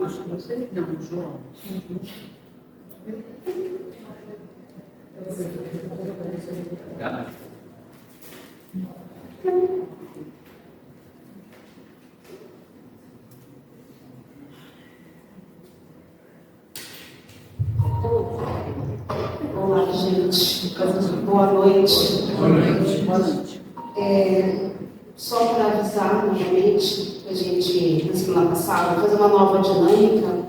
Marcos, você? Não, João. Olá, gente. Boa noite. Boa noite. Boa noite. Só para avisar novamente, a gente, na semana passada, vai fazer uma nova dinâmica,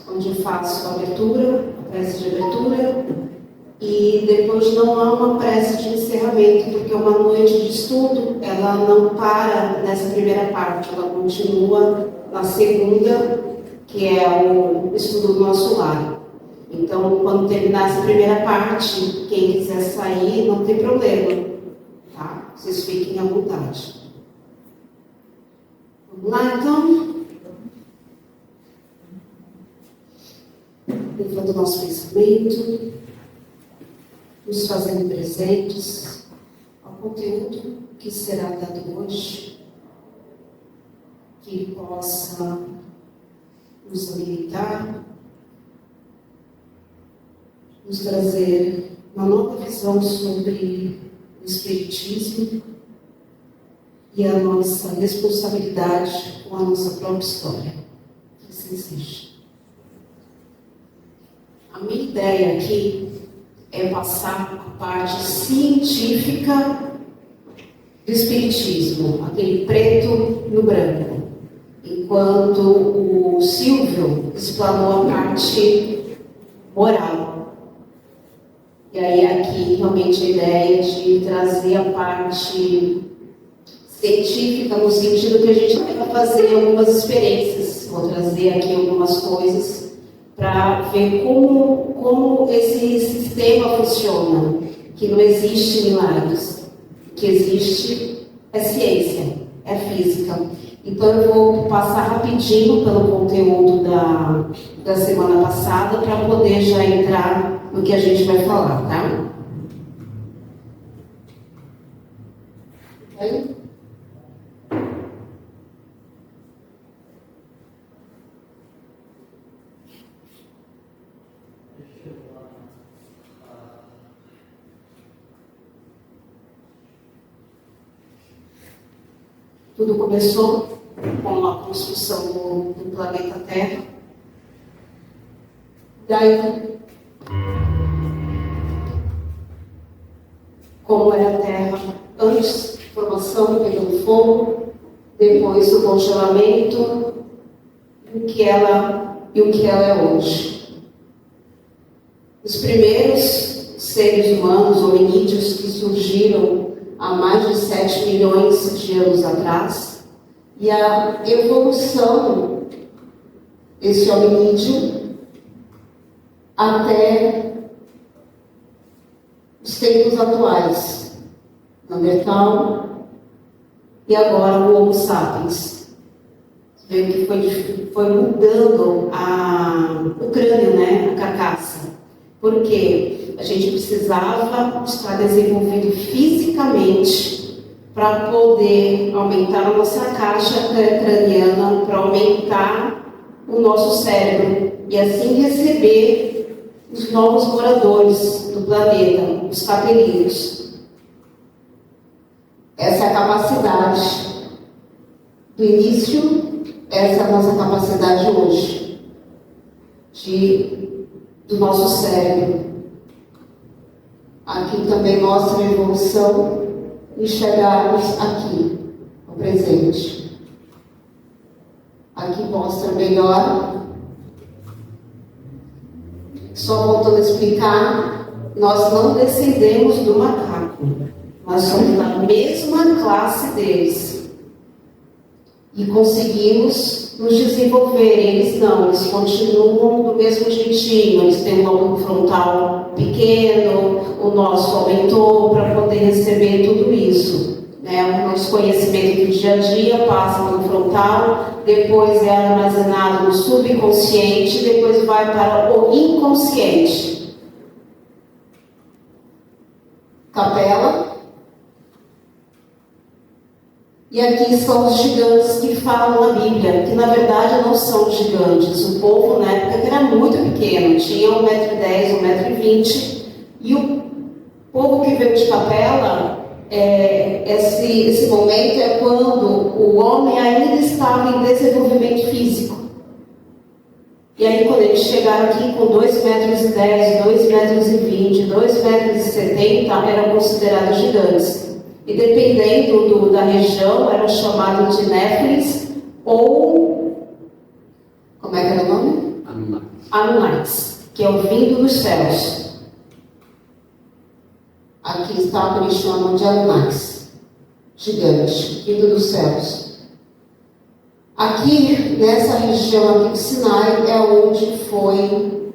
onde eu faço a abertura, a prece de abertura, e depois não há uma prece de encerramento, porque uma noite de estudo, ela não para nessa primeira parte, ela continua na segunda, que é o estudo do nosso lar. Então, quando terminar essa primeira parte, quem quiser sair, não tem problema, tá? Vocês fiquem à vontade. Vamos lá, então? Levando o nosso pensamento, nos fazendo presentes ao conteúdo que será dado hoje, que ele possa nos alimentar, nos trazer uma nova visão sobre o Espiritismo e a nossa responsabilidade com a nossa própria história. Que assim seja. A minha ideia aqui é passar a parte científica do Espiritismo, aquele preto no branco, enquanto o Silvio explanou a parte moral. E aí aqui realmente a ideia de trazer a parte científica, no sentido que a gente vai fazer algumas experiências. Vou trazer aqui algumas coisas para ver como esse sistema funciona, que não existe milagres, o que existe é ciência, é física. Então eu vou passar rapidinho pelo conteúdo da semana passada para poder já entrar no que a gente vai falar, tá? Ok? Tudo começou com a construção do planeta Terra. Daí, como era a Terra antes da formação, pegando fogo, depois do congelamento, e o que ela é hoje. Os primeiros seres humanos, hominídeos, que surgiram há mais de 7 milhões de anos atrás, e a evolução desse hominídeo até os tempos atuais, Neandertal e agora o Homo sapiens. Você vê que foi mudando o crânio, né, a carcaça. Por quê? A gente precisava estar desenvolvido fisicamente para poder aumentar a nossa caixa craniana, para aumentar o nosso cérebro e assim receber os novos moradores do planeta, os capelinos. Essa é a capacidade do início, essa é a nossa capacidade hoje, do nosso cérebro. Aqui também mostra a evolução e chegarmos aqui, ao presente. Aqui mostra melhor. Só voltando a explicar, nós não descendemos do macaco. Nós somos da mesma classe deles. E conseguimos nos desenvolver. Eles não, eles continuam do mesmo jeitinho. Eles têm um lóbulo frontal pequeno, o nosso aumentou para poder receber tudo isso. O nosso conhecimento do dia a dia passa pelo frontal, depois é armazenado no subconsciente, depois vai para o inconsciente. Capela. E aqui estão os gigantes que falam na Bíblia, que na verdade não são gigantes. O povo na época era muito pequeno, tinha 1,10 m, 1,20 m, e o povo que veio de Capela, esse momento é quando o homem ainda estava em desenvolvimento físico. E aí quando eles chegaram aqui com 2,10 m, 2,20 m, 2,70 m, eram considerados gigantes. E dependendo da região, eram chamados de Néfilis ou... como é que era o nome? Anunnakis, que é o vindo dos céus. Aqui está o que eles chamam de Anunnakis, gigante, vindo dos céus. Aqui, nessa região aqui do Sinai, é onde foi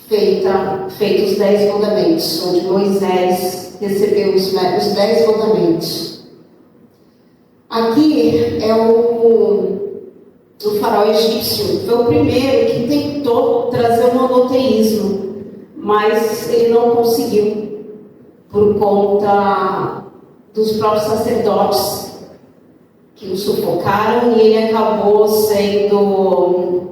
feitos os 10 mandamentos, onde Moisés recebeu os 10 mandamentos. Aqui é o faraó egípcio, foi o primeiro que tentou trazer o monoteísmo, mas ele não conseguiu, por conta dos próprios sacerdotes que o sufocaram, e ele acabou sendo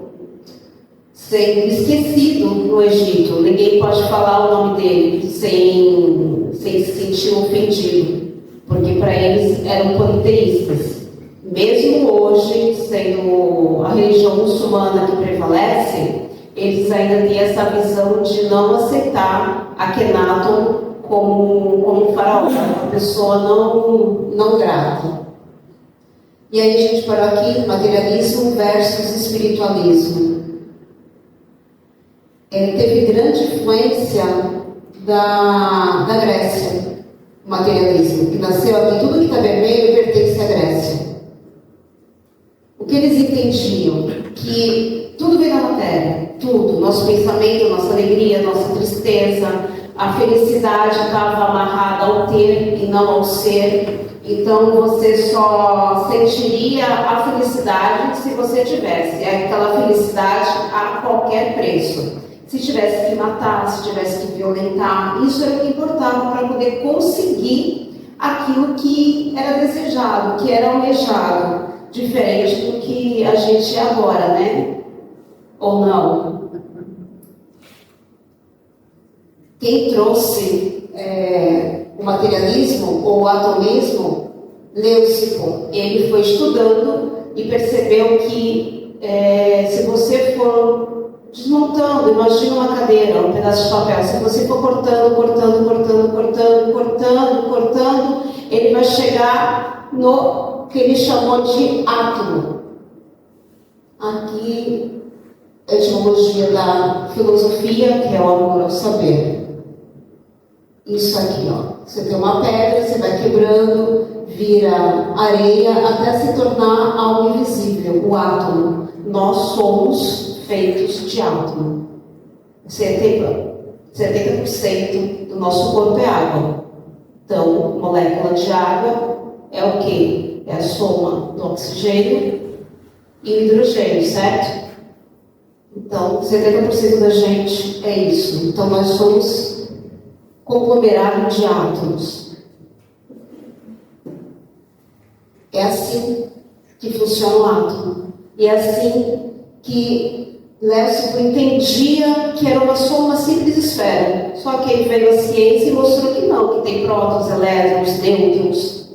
esquecido no Egito. Ninguém pode falar o nome dele sem se sentir ofendido, porque para eles eram politeístas. Mesmo hoje, sendo a religião muçulmana que prevalece, eles ainda têm essa visão de não aceitar Akhenaton como um faraó, uma pessoa não grata. E aí a gente parou aqui, materialismo versus espiritualismo. Teve grande influência da Grécia, o materialismo, que nasceu aqui. Tudo que está vermelho pertence à Grécia. O que eles entendiam? Que tudo vem da matéria, tudo. Nosso pensamento, nossa alegria, nossa tristeza, a felicidade estava amarrada ao ter e não ao ser. Então você só sentiria a felicidade se você tivesse aquela felicidade a qualquer preço. Se tivesse que matar, se tivesse que violentar, isso era o que importava para poder conseguir aquilo que era desejado, que era almejado, diferente do que a gente é agora, né? Ou não? Quem trouxe o materialismo ou o atomismo, Leucipo, ele foi estudando e percebeu que se você for desmontando, imagina uma cadeira, um pedaço de papel, se você for cortando, ele vai chegar no que ele chamou de átomo. Aqui a etimologia da filosofia, que é o amor ao saber. Isso aqui, ó. Você tem uma pedra, você vai quebrando, vira areia, até se tornar algo invisível, o átomo. Nós somos feitos de átomo. 70% do nosso corpo é água. Então, molécula de água é o quê? É a soma do oxigênio e o hidrogênio, certo? Então, 70% da gente é isso. Então, nós somos conglomerado de átomos. É assim que funciona o átomo. E é assim que Leucipo entendia que era só uma simples esfera. Só que ele veio à ciência e mostrou que não, que tem prótons, elétrons, nêutrons.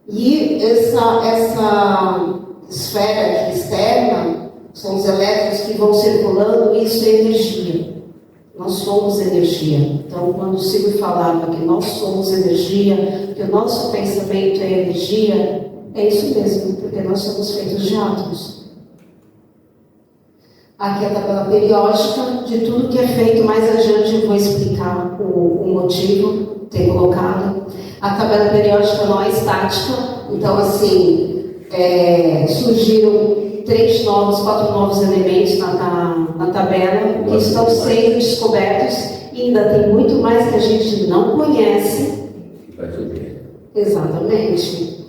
E essa esfera aqui externa, são os elétrons que vão circulando, e isso é energia. Nós somos energia. Então, quando o Silvio falava que nós somos energia, que o nosso pensamento é energia, é isso mesmo, porque nós somos feitos de átomos. Aqui é a tabela periódica de tudo que é feito. Mais adiante eu vou explicar o motivo, ter colocado. A tabela periódica não é estática, então assim, surgiram 4 novos elementos na tabela que estão sendo descobertos, e ainda tem muito mais que a gente não conhece. Exatamente.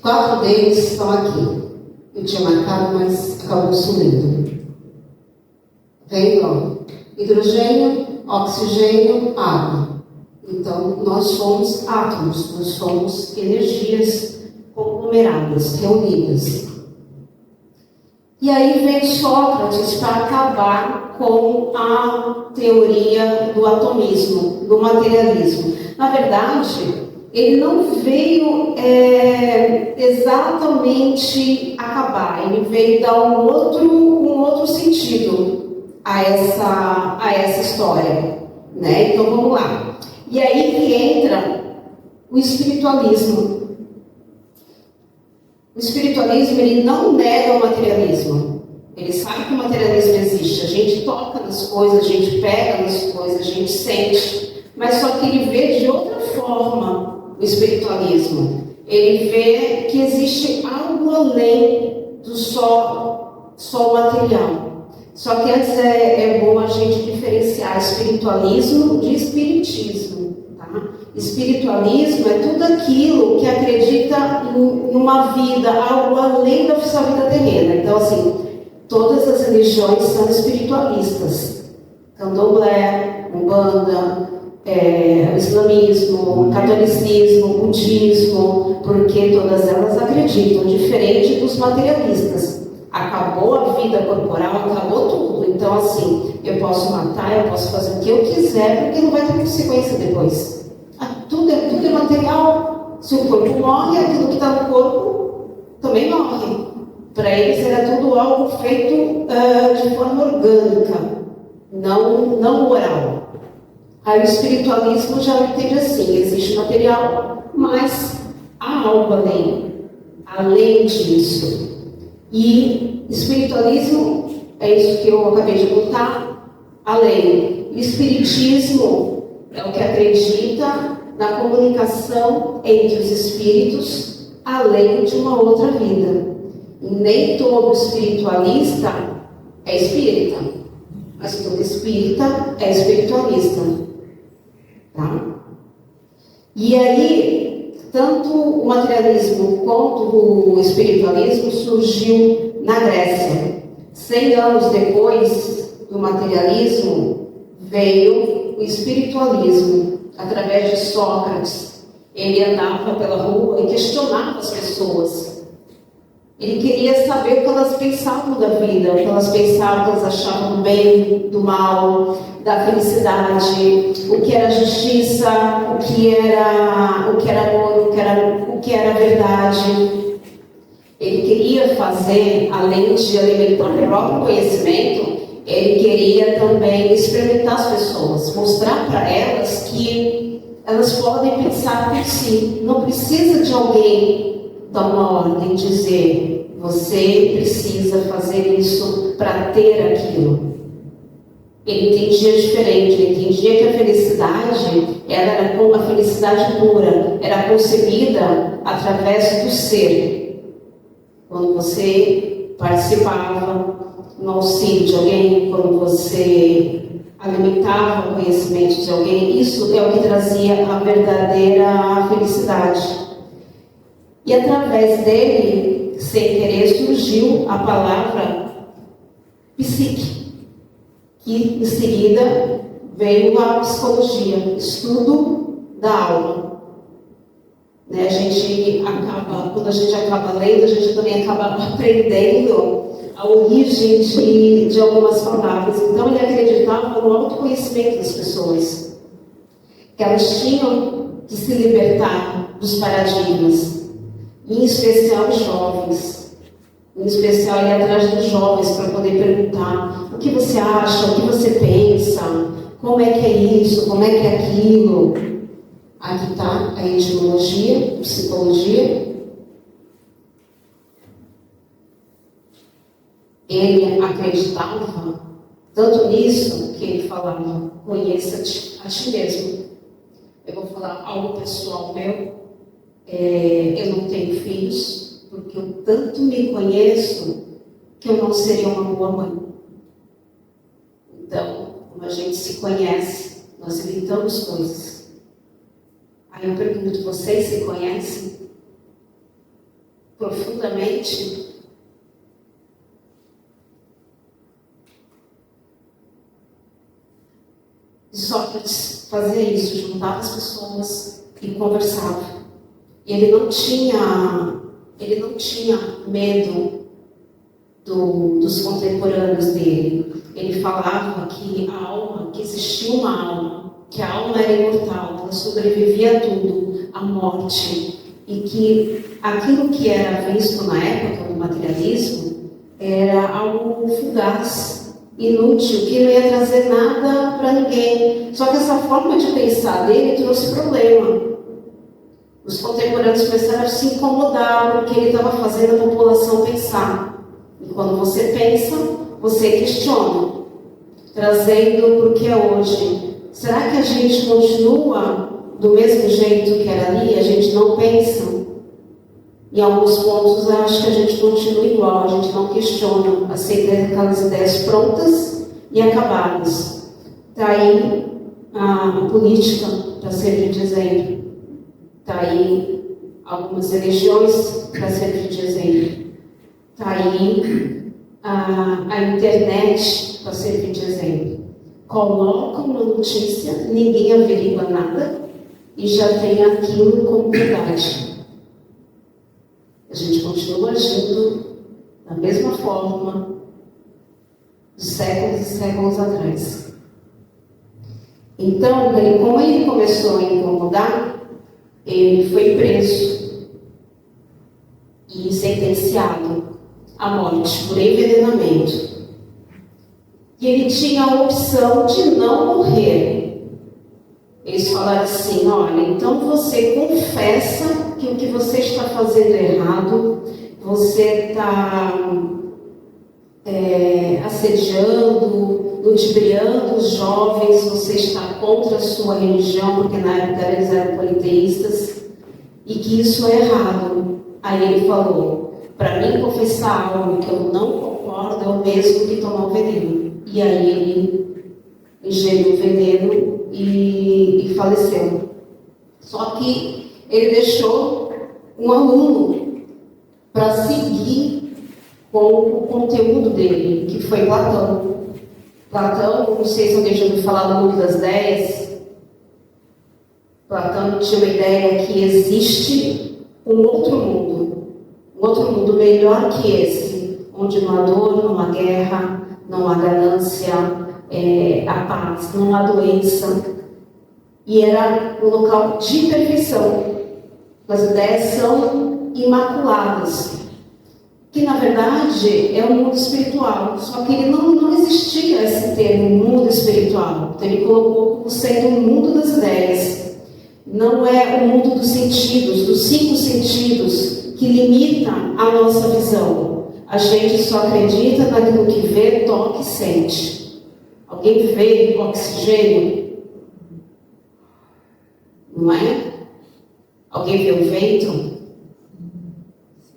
4 deles estão aqui. Eu tinha marcado, mas acabou sumindo. Vem, ó. Hidrogênio, oxigênio, água. Então, nós somos átomos, nós somos energias conglomeradas, reunidas. E aí vem Sócrates para acabar com a teoria do atomismo, do materialismo. Na verdade, ele não veio exatamente acabar, ele veio dar um outro sentido a essa história, né? Então vamos lá. E aí que entra o espiritualismo. O espiritualismo, ele não nega o materialismo. Ele sabe que o materialismo existe. A gente toca nas coisas, a gente pega nas coisas, a gente sente. Mas só que ele vê de outra forma o espiritualismo. Ele vê que existe algo além do só material. Só que antes é bom a gente diferenciar espiritualismo de espiritismo. Tá? Espiritualismo é tudo aquilo que acredita em uma vida, algo além da sua vida terrena. Então, assim, todas as religiões são espiritualistas. Candomblé, Umbanda, islamismo, catolicismo, budismo, porque todas elas acreditam, diferente dos materialistas. Acabou a vida corporal, acabou tudo. Então, assim, eu posso matar, eu posso fazer o que eu quiser, porque não vai ter consequência depois. Tudo é material. Se o corpo morre, aquilo que está no corpo também morre. Para eles era tudo algo feito de forma orgânica, não moral. Aí o espiritualismo já entende assim, existe material, mas há algo além disso. E espiritualismo é isso que eu acabei de botar, além. O espiritismo é o que acredita na comunicação entre os espíritos, além de uma outra vida. E nem todo espiritualista é espírita, mas todo espírita é espiritualista. Tá? E aí, tanto o materialismo quanto o espiritualismo surgiu na Grécia. 100 anos depois do materialismo, veio o espiritualismo, através de Sócrates. Ele andava pela rua e questionava as pessoas. Ele queria saber o que elas pensavam da vida, o que elas pensavam, o que elas achavam do bem, do mal, da felicidade, o que era justiça, o que era amor, o que era verdade. Ele queria fazer, além de alimentar o próprio conhecimento, ele queria também experimentar as pessoas, mostrar para elas que elas podem pensar por si. Não precisa de alguém dar uma ordem, dizer, você precisa fazer isso para ter aquilo. Ele entendia diferente, ele entendia que a felicidade era como a felicidade pura, era concebida através do ser. Quando você participava no auxílio de alguém, quando você alimentava o conhecimento de alguém, isso é o que trazia a verdadeira felicidade. E através dele, sem querer, surgiu a palavra psique, que em seguida veio a psicologia, estudo da alma. Né? Quando a gente acaba lendo, a gente também acaba aprendendo a origem de algumas palavras. Então ele acreditava no autoconhecimento das pessoas, que elas tinham que se libertar dos paradigmas, em especial os jovens. Em especial ir atrás dos jovens para poder perguntar o que você acha, o que você pensa, como é que é isso, como é que é aquilo. Aqui está a etimologia, psicologia. Ele acreditava tanto nisso que ele falava, conheça-te a ti mesmo. Eu vou falar algo pessoal meu. Eu não tenho filhos, porque eu tanto me conheço que eu não seria uma boa mãe. Então, como a gente se conhece, nós evitamos coisas. Aí eu pergunto, vocês se conhecem profundamente? E Sócrates fazia isso, juntava as pessoas e conversava. Ele não tinha medo dos contemporâneos dele. Ele falava que a alma, que existia uma alma, que a alma era imortal, ela sobrevivia a tudo, à morte, e que aquilo que era visto na época do materialismo era algo fugaz, inútil, que não ia trazer nada para ninguém. Só que essa forma de pensar dele trouxe problema. Os contemporâneos começaram a se incomodar porque ele estava fazendo a população pensar. E quando você pensa, você questiona, trazendo para o que é hoje. Será que a gente continua do mesmo jeito que era ali? A gente não pensa? Em alguns pontos, eu acho que a gente continua igual, a gente não questiona, aceita aquelas ideias prontas e acabadas. Está aí a política para servir de exemplo. Está aí algumas religiões para servir de exemplo. Está aí a internet para servir de exemplo. Colocam uma notícia, ninguém averigua nada e já tem aquilo como verdade. A gente continua agindo da mesma forma de séculos e séculos atrás. Então, como ele começou a incomodar, ele foi preso e sentenciado à morte por envenenamento. E ele tinha a opção de não morrer. Eles falaram assim: olha, então você confessa que o que você está fazendo é errado, você está assediando, ludibriando os jovens, você está contra a sua religião, porque na época eles eram politeístas, e que isso é errado. Aí ele falou: para mim confessar algo que eu não concordo é o mesmo que tomar o veneno. E aí ele ingeriu o veneno e faleceu. Só que ele deixou um aluno para seguir com o conteúdo dele, que foi Platão. Platão, não sei se alguém já ouviu falar do mundo das ideias. Platão tinha uma ideia que existe um outro mundo melhor que esse, onde não há dor, não há guerra, não há ganância, há paz, não há doença. E era um local de perfeição. As ideias são imaculadas. Que na verdade é um mundo espiritual. Só que ele não existia esse termo, mundo espiritual. Então ele colocou como sendo o mundo das ideias. Não é o mundo dos sentidos, dos 5 sentidos, que limita a nossa visão. A gente só acredita naquilo que vê, toca e sente. Alguém vê oxigênio? Não é? Alguém vê o vento?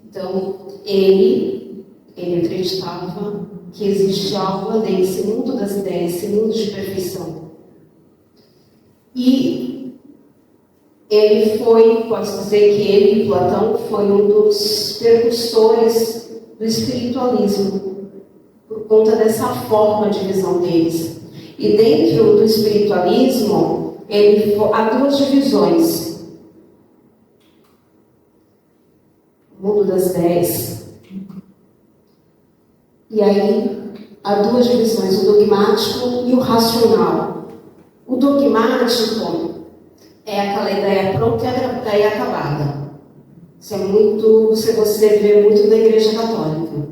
Então, ele acreditava que existe algo além, esse mundo das ideias, esse mundo de perfeição. E ele foi, posso dizer que ele, Platão, foi um dos precursores do espiritualismo, por conta dessa forma de visão deles. E dentro do espiritualismo, há 2 divisões. O mundo das ideias. E aí, há 2 divisões, o dogmático e o racional. O dogmático é aquela ideia pronta e acabada. Isso é muito, você vê muito na Igreja Católica.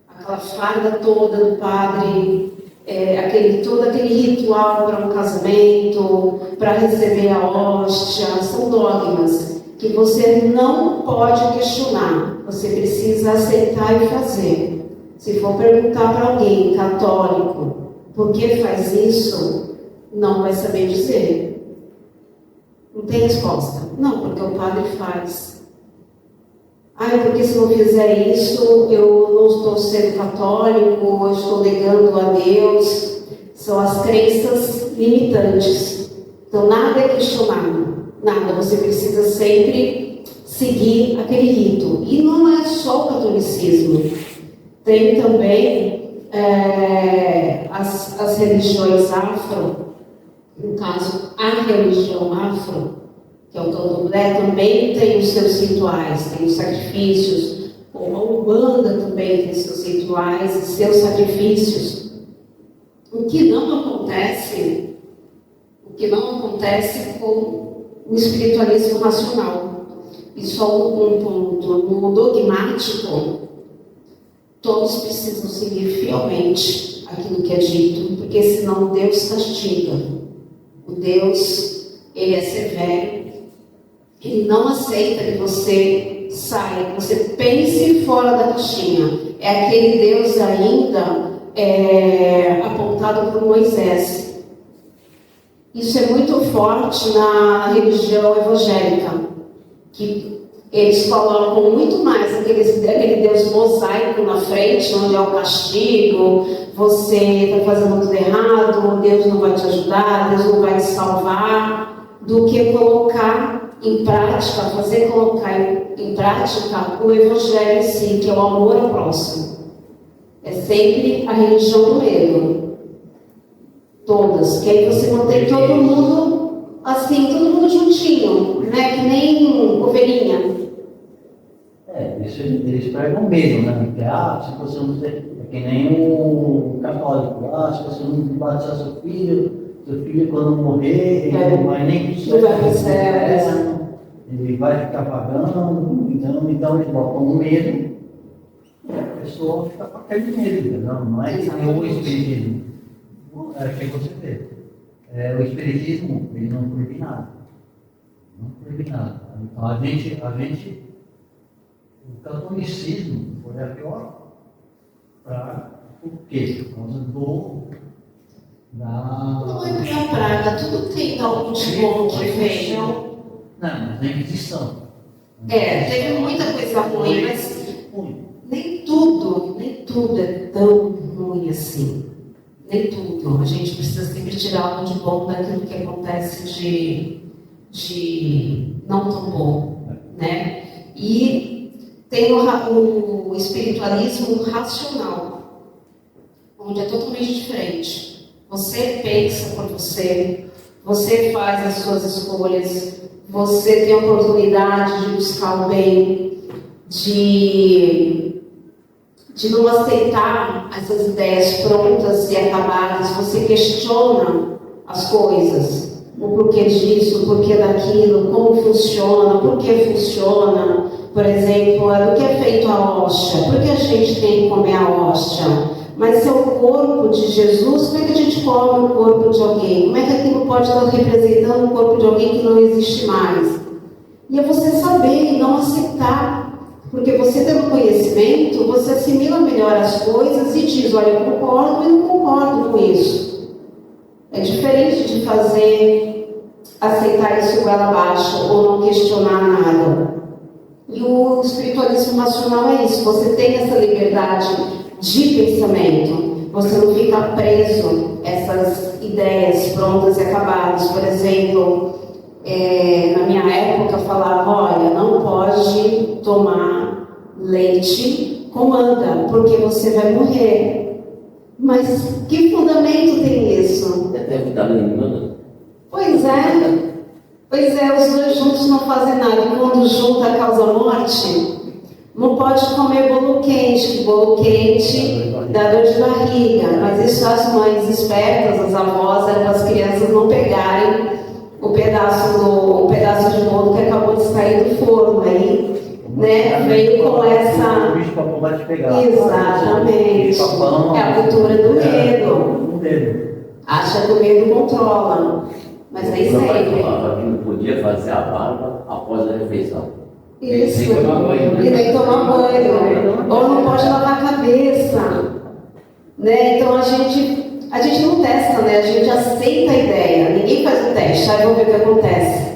Aquela farda toda do padre, todo aquele ritual para um casamento, para receber a hóstia, são dogmas que você não pode questionar, você precisa aceitar e fazer. Se for perguntar para alguém católico por que faz isso, não vai saber dizer. Não tem resposta. Não, porque o padre faz. Porque se não fizer isso, eu não estou sendo católico, eu estou negando a Deus. São as crenças limitantes. Então, nada é questionado. Nada. Você precisa sempre seguir aquele rito. E não é só o catolicismo. Tem também as religiões afro, No caso, a religião afro, que é o candomblé, também tem os seus rituais, tem os sacrifícios, como a Umbanda também tem seus rituais e seus sacrifícios. O que não acontece com o espiritualismo racional. E só um ponto, no dogmático, todos precisam seguir fielmente aquilo que é dito, porque senão Deus castiga. O Deus, ele é severo, ele não aceita que você saia, que você pense fora da caixinha. É aquele Deus ainda apontado por Moisés. Isso é muito forte na religião evangélica, que eles colocam muito mais aquele Deus mosaico na frente, onde é o castigo, você está fazendo tudo errado, Deus não vai te ajudar, Deus não vai te salvar, do que colocar em prática, fazer colocar em prática o evangelho em si, que é o amor ao próximo. É sempre a religião do medo. Todas, que aí você mantém todo mundo assim, todo mundo juntinho, né? Que nem ovelhinha. Isso eles pregam medo, né? Que, se você não é que nem o católico, se você não batizar seu filho quando morrer, ele não vai nem pro céu, ele vai ficar vagando, então eles botam um medo e a pessoa fica com aquele medo, não é que nem o espiritismo. Que você vê. O espiritismo, ele não proíbe nada. Não proíbe nada. Então a gente o catolicismo foi a pior por quê? Por causa Não é minha praga, tudo tem algo de bom que veio. Não, mas na Inquisição. Teve muita coisa ruim, mas nem tudo é tão ruim assim. Nem tudo. A gente precisa sempre tirar algo de bom daquilo que acontece de não tão bom, né? E tem o espiritualismo racional, onde é totalmente diferente. Você pensa por você faz as suas escolhas, você tem a oportunidade de buscar o bem, de não aceitar essas ideias prontas e acabadas. Você questiona as coisas, o porquê disso, o porquê daquilo, como funciona, por que funciona. Por exemplo, do que é feito a hóstia? Por que a gente tem que comer a hóstia? Mas se é o corpo de Jesus, como é que a gente come o corpo de alguém? Como é que aquilo pode estar representando o corpo de alguém que não existe mais? E é você saber e não aceitar. Porque você tendo conhecimento, você assimila melhor as coisas e diz, olha, eu concordo e não concordo com isso. É diferente de aceitar isso goela abaixo ou não questionar nada. E o espiritualismo racional é isso, você tem essa liberdade de pensamento, você não fica preso a essas ideias prontas e acabadas. Por exemplo, na minha época falava, olha, não pode tomar leite com manga, porque você vai morrer. Mas que fundamento tem isso? Deve dar nenhuma. Pois é, os dois juntos não fazem nada. Quando junta causa morte. Não pode comer bolo quente, que bolo quente dá dor de barriga. Mas isso as mães espertas, as avós, é para as crianças não pegarem o pedaço de bolo que acabou de sair do forno. Aí, né, veio com essa... Exatamente. É a cultura do medo. Acha que o medo controla. Mas aí sempre. Que não podia fazer a barba após a refeição. Isso. E nem tomar banho. Ou não pode lavar a cabeça. Né? Então a gente não testa, né? A gente aceita a ideia. Ninguém faz o teste, aí vamos ver o que acontece.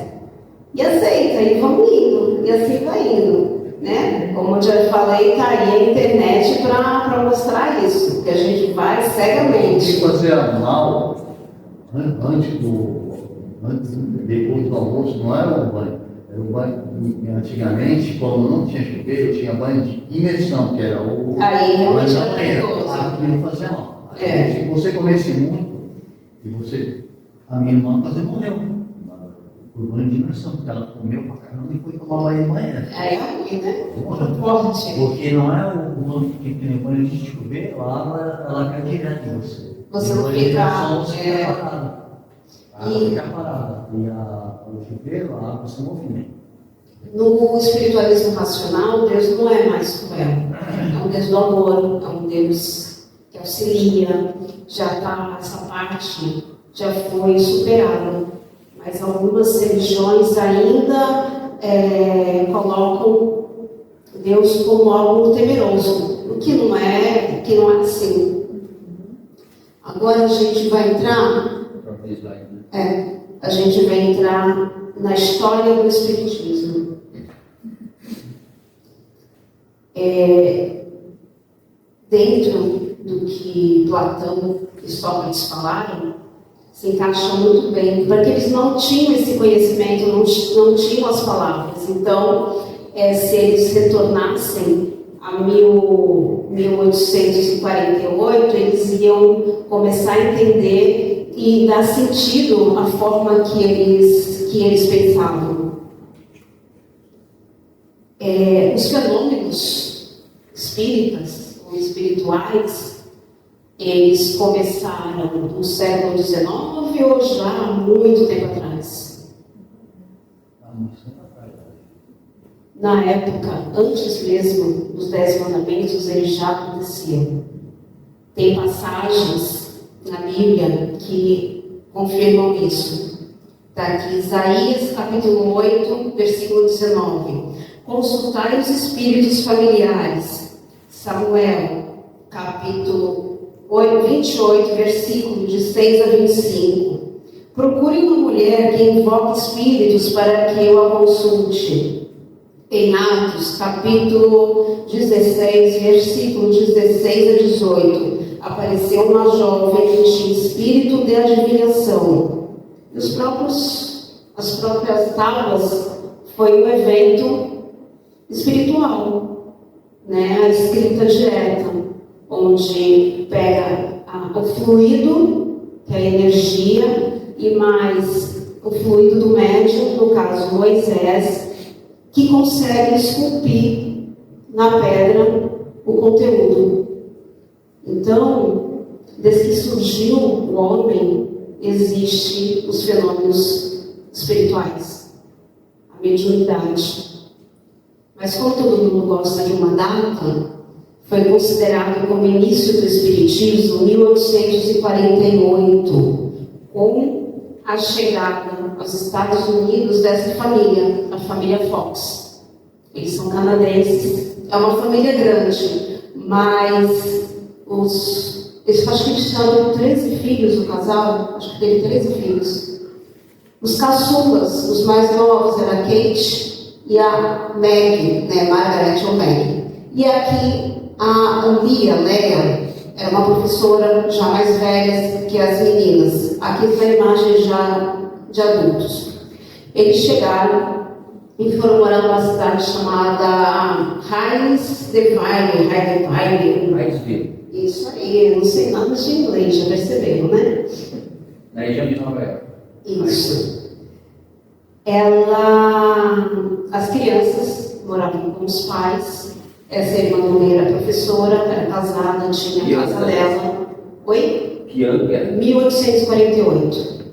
E aceita, e vamos indo. E assim vai indo. Né? Como eu já falei, está aí a internet para mostrar isso. Que a gente vai cegamente. Se fazer mal depois do almoço, não era um banho. Era um banho, antigamente, quando não tinha chuveiro, tinha banho de imersão, que era o... Aí realmente era perigoso. Aquilo fazia mal. Se você comesse muito, e você A minha irmã quase morreu por banho de imersão, porque ela comeu pra caramba e foi tomar banho de manhã. Aí é ruim, né? Morreu. Forte. Porque não é o nome que tem quando a gente chover, a água ela cai direto em você. Você não Banho de fica, imersão, você é. fica parado. A água fica parada. E o chuveiro, a água se movimenta. No espiritualismo racional, Deus não é mais cruel. É um Deus do amor, é um Deus que auxilia, já está essa parte, já foi superada. Mas algumas religiões ainda colocam Deus como algo temeroso, o que não é assim. Agora a gente vai entrar, a gente vai entrar na história do Espiritismo. Dentro do que Platão e Sócrates falaram, se encaixam muito bem, porque eles não tinham esse conhecimento, não tinham as palavras. Então, se eles retornassem a 1848, eles iam começar a entender e dar sentido à forma que eles pensavam. Os fenômenos espíritas ou espirituais, eles começaram no século XIX ou já há muito tempo atrás? Há muito tempo atrás. Na época, antes mesmo dos 10 mandamentos, eles já aconteciam. Tem passagens na Bíblia que confirmam isso. Está aqui, Isaías, capítulo 8, versículo 19. Consultai os espíritos familiares. Samuel, capítulo 28, versículo de 6 a 25. Procure uma mulher que invoque espíritos para que eu a consulte. Em Atos, capítulo 16, versículo 16 a 18. Apareceu uma jovem que tinha espírito de adivinhação. E as próprias tábuas foi um evento espiritual, né? A escrita direta, onde pega o fluido, que é a energia, e mais o fluido do médium, no caso Moisés, que consegue esculpir na pedra o conteúdo. Então, desde que surgiu o homem, existem os fenômenos espirituais, a mediunidade. Mas como todo mundo gosta de uma data, foi considerado como início do Espiritismo 1848, com a chegada aos Estados Unidos dessa família, a família Fox. Eles são canadenses, é uma família grande, mas acho que eles tiveram 13 filhos, o casal, acho que teve 13 filhos. Os caçulas, os mais novos, era a Kate e a Meg, né, Margaret ou Meg. E aqui a Leia, era uma professora já mais velha que as meninas. Aqui está a imagem já de adultos. Eles chegaram e foram morar numa cidade chamada Hainesville. Isso aí, eu não sei nada de inglês, já perceberam, né? Na região de Nova York. Isso. As crianças moravam com os pais. Essa irmã do meio era professora, era casada, tinha a casa dela. Oi? Que ano que era? 1848.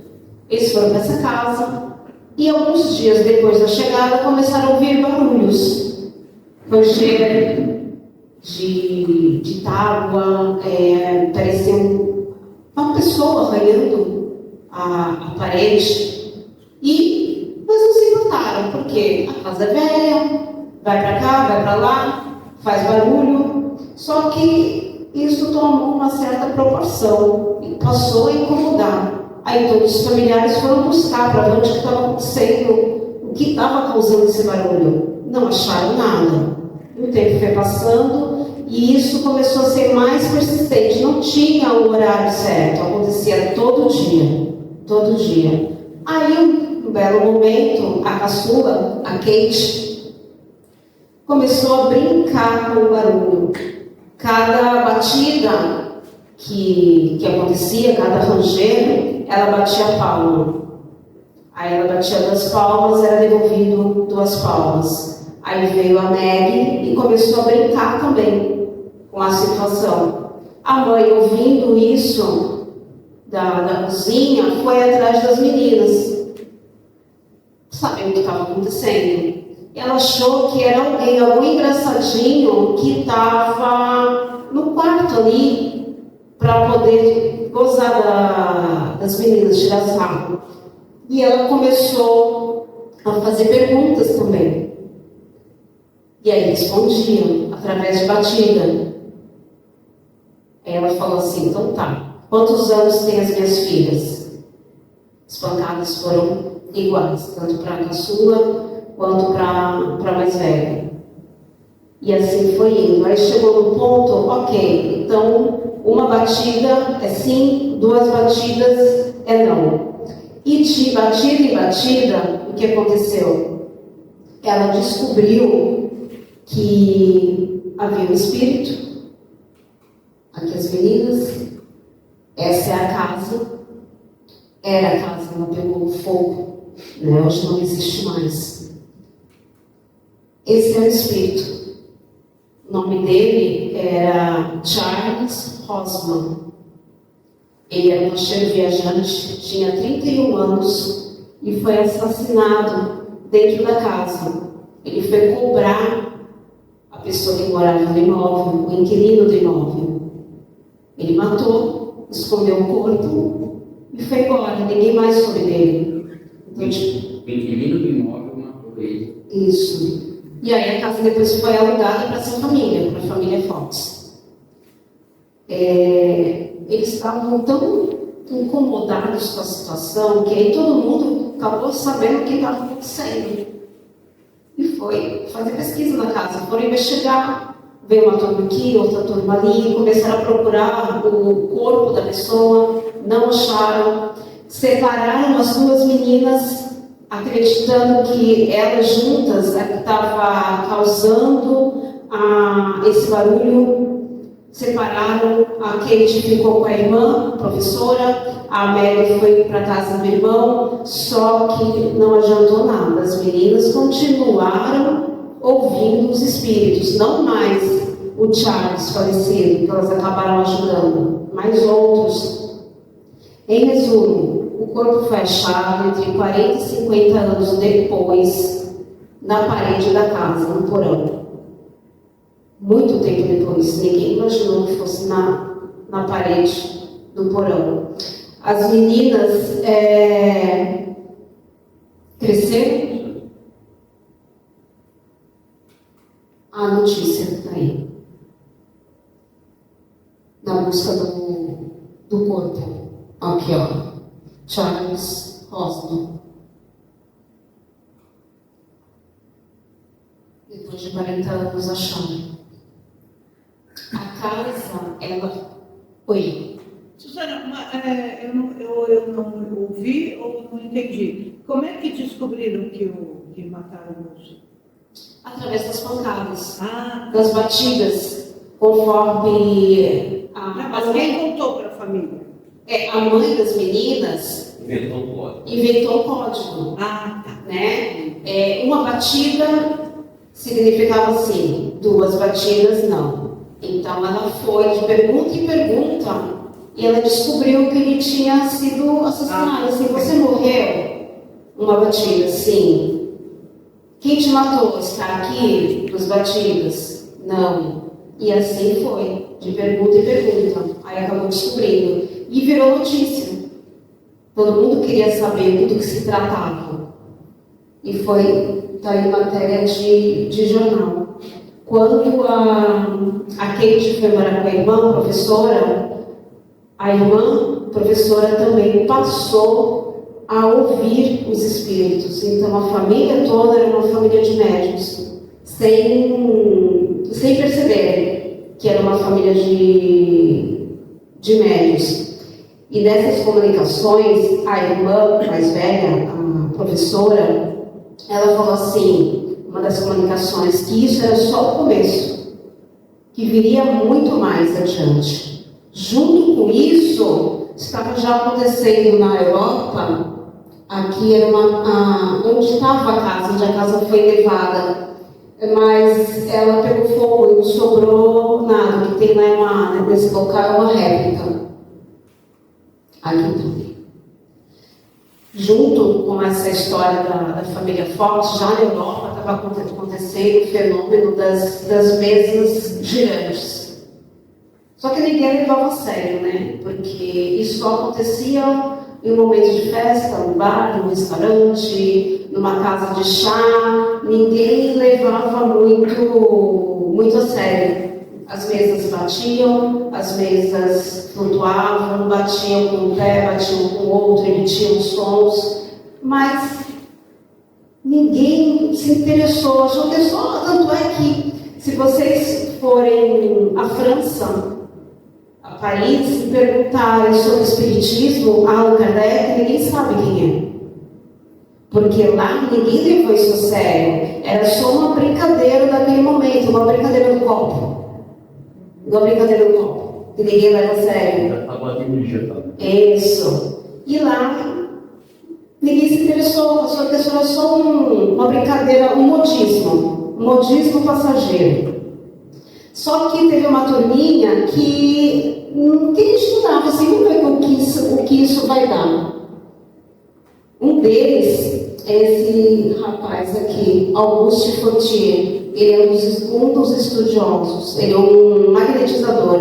Eles foram para essa casa e alguns dias depois da chegada começaram a ouvir barulhos. Rangeiro de tábua, parecia uma pessoa arranhando a parede. E eles não se importaram, porque a casa é velha, vai para cá, vai para lá, faz barulho. Só que isso tomou uma certa proporção e passou a incomodar. Aí todos os familiares foram buscar para ver onde estava acontecendo, o que estava causando esse barulho. Não acharam nada. O tempo foi passando e isso começou a ser mais persistente. Não tinha o horário certo, acontecia todo dia. Todo dia. Aí, um belo momento, a caçula, a Kate, começou a brincar com o barulho. Cada batida que acontecia, cada ranger, ela batia a palma. Aí ela batia 2 palmas, era devolvido 2 palmas. Aí veio a Meg e começou a brincar também com a situação. A mãe, ouvindo isso da cozinha, foi atrás das meninas, sabendo o que estava acontecendo. Ela achou que era algum engraçadinho que estava no quarto ali para poder gozar das meninas, tirar sarro. E ela começou a fazer perguntas também. E aí respondiam através de batida. Aí ela falou assim: então tá, quantos anos tem as minhas filhas? As pancadas foram iguais, tanto para a caçula quanto para a mais velha. E assim foi indo. Aí chegou no ponto, ok, então uma batida é sim, 2 batidas é não. E de batida em batida, o que aconteceu? Ela descobriu que havia um espírito. Aqui as meninas, essa é a casa, era a casa, ela pegou fogo, né? Hoje não existe mais. Esse é o espírito. O nome dele era Charles Rosman. Ele era um mochileiro viajante, tinha 31 anos e foi assassinado dentro da casa. Ele foi cobrar a pessoa que morava no imóvel, o inquilino do imóvel. Ele matou, escondeu o corpo e foi embora. Ninguém mais soube dele. Então, O inquilino do imóvel matou ele. isso. E aí a casa depois foi alugada para essa família, para a família Fox. Eles estavam tão incomodados com a situação que aí todo mundo acabou sabendo o que estava acontecendo. E foi fazer pesquisa na casa, foram investigar. Veio uma turma aqui, outra turma ali, começaram a procurar o corpo da pessoa, não acharam. Separaram as 2 meninas, acreditando que elas juntas estavam causando esse barulho. Separaram, a Kate ficou com a irmã, professora, a Mary foi para a casa do irmão, só que não adiantou nada. As meninas continuaram ouvindo os espíritos, não mais o Charles falecido, que elas acabaram ajudando, mas outros. Em resumo, o corpo foi achado entre 40 e 50 anos depois, na parede da casa, no porão. Muito tempo depois, ninguém imaginou que fosse na parede do porão. As meninas cresceram. A notícia está aí. Na busca do corpo. Aqui, ó. Charles Rosman. Depois de 40 anos acharam. A casa, ela... Oi. Suzana, eu não ouvi ou não entendi. Como é que descobriram que mataram o moço? Através das pancadas, Ah, das batidas, conforme mas quem contou para a família? a mãe das meninas Inventou o código. inventou o código, Ah, tá. né? Uma batida significava assim, 2 batidas não. Então ela foi de pergunta em pergunta e ela descobriu que ele tinha sido assassinado. Assim, você morreu? Uma batida, sim. Quem te matou? Está aqui? 2 batidas? Não. E assim foi, de pergunta em pergunta. Aí acabou descobrindo. E virou notícia. Todo mundo queria saber do que se tratava. E foi, tá aí matéria de jornal. Quando a Kate foi morar com a irmã, professora, a irmã, professora, também passou a ouvir os espíritos. Então a família toda era uma família de médiuns, sem perceberem que era uma família de médiuns. E nessas comunicações, a irmã mais velha, a professora, ela falou assim, uma das comunicações, que isso era só o começo, que viria muito mais adiante. Junto com isso, estava já acontecendo na Europa, aqui era onde estava a casa, onde a casa foi levada, mas ela pegou fogo e não sobrou nada. O que tem lá nesse local é uma réplica. Aqui também. Junto com essa história da família Fox, já na Europa estava acontecendo o fenômeno das mesas girantes. Só que ninguém levava a sério, né? Porque isso só acontecia em um momento de festa, num bar, num restaurante, numa casa de chá. Ninguém levava muito a sério. As mesas batiam, as mesas flutuavam, batiam com um pé, batiam com o outro, emitiam sons, mas ninguém se interessou. Achou que só, tanto é que, se vocês forem à França, a Paris, e perguntarem sobre o espiritismo, Allan Kardec, ninguém sabe quem é. Porque lá ninguém levou isso a sério. Era só uma brincadeira daquele momento, uma brincadeira do copo. Uma brincadeira do copo, que ninguém leva a sério. Isso. E lá, ninguém se interessou, achou que isso era só uma brincadeira, um modismo passageiro. Só que teve uma turminha que estudava assim, vamos ver o que isso vai dar. Um deles é esse rapaz aqui, Auguste Fortier. Ele é um dos estudiosos, ele é um magnetizador,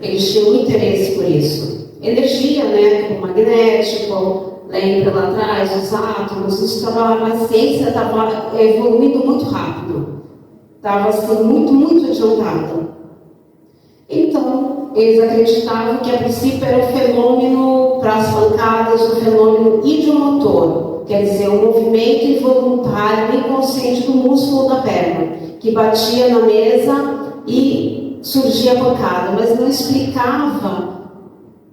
ele tinha um interesse por isso. Energia, né, como magnético, lembra lá atrás, os átomos, a ciência estava evoluindo muito rápido, estava assim, muito adiantada. Então, eles acreditavam que a princípio era um fenômeno para as pancadas, um fenômeno idiomotor, quer dizer, um movimento involuntário, inconsciente do músculo da perna, que batia na mesa e surgia a pancada, mas não explicava